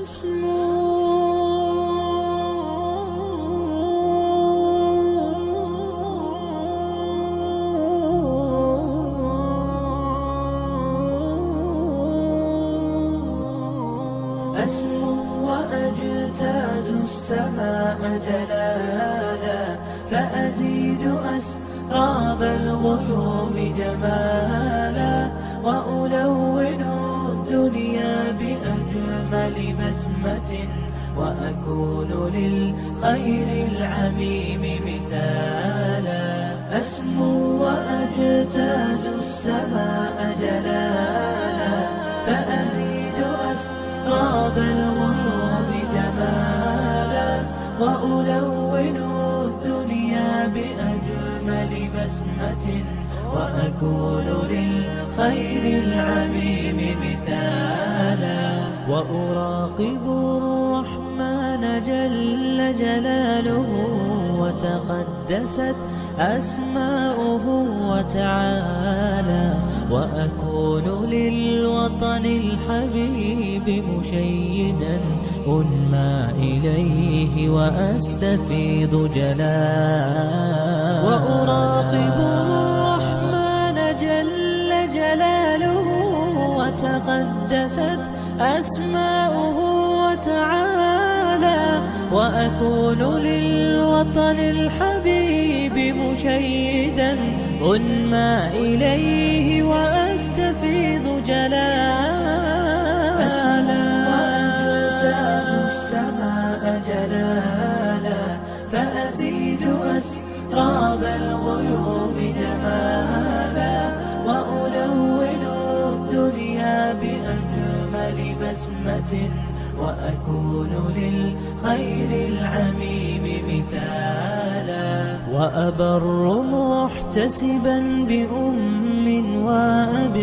أسمو وأجتاز السماء جلالا، فأزيد أسراب الغيوم جمالا، وألون الدنيا بأجمل بسمة، وأكون للخير العميم مثالا. أسمو وأجتاز السماء جلالا، فأزيد أسراب الغيوم جمالا، وألون الدنيا بأجمل بسمة، وأكون للخير العميم مثالا. وأراقب الرحمن جل جلاله، وتقدست أسماؤه وتعالى، وأكون للوطن الحبيب مشيدا أنمى إليه وأستفيض جلالا. وأراقب الرحمن جل جلاله، وتقدست أسماؤه وتعالى، وأكون للوطن الحبيب مشيدا أنمى إليه وأستفيض جلالا. وأجتاز السماء جلالا، فأزيد أسراب الغيوم جمالا، وألون الدنيا بأجمل بسمة، وأكون للخير العميم مثالا. وأبر محتسبا بأم وأب،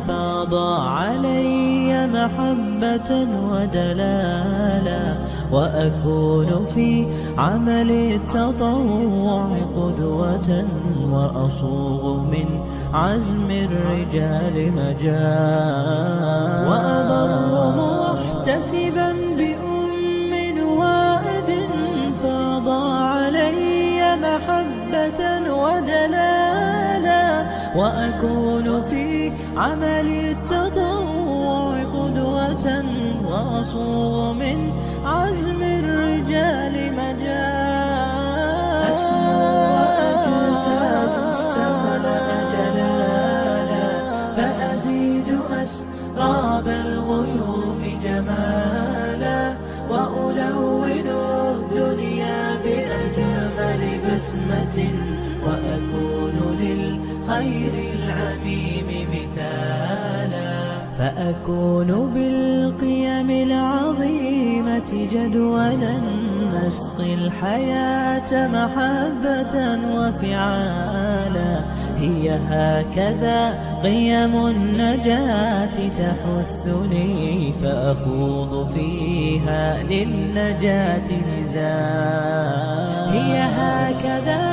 فاض علي محبة ودلالا، وأكون في عمل التطوع قدوة، وأصوغ من عزم الرجال مجالا. وأبر محتسبا بأم وأب، فاض علي محبة ودلالا، وأكون في عمل التطوع قدوة، وأصوغ من عزم الرجال مجالا. أسمو وأجتاز السماء جلالا، فأزيد أسراب الغيوم جمالا، وألون الدنيا بأجمل بسمة، وأكون للخير العميم مثالا. فأكون بالقيم العظيمة جدولا، نسقي الحياة محبة وفعالا. هي هكذا قيم النجاة تحثني، فأخوض فيها للنجاة نزالا. هي هكذا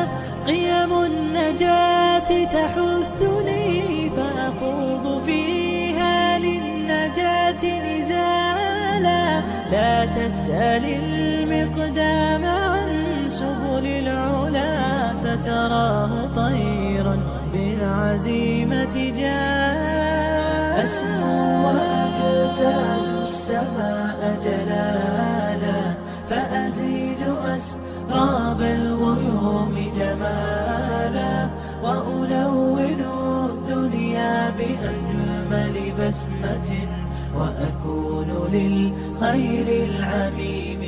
قيم النجاة تحثني، فأخوض فيها للنجاة نزالا. لا تسأل المقدام عن سبل العلا، ستراه طيرا بالعزيمة جاء. أسمو وأجتاز السماء جلالا، فأزيد أسراب الغيوم جمالا، وألون الدنيا بأجمل بسمة، وأكون للخير العميم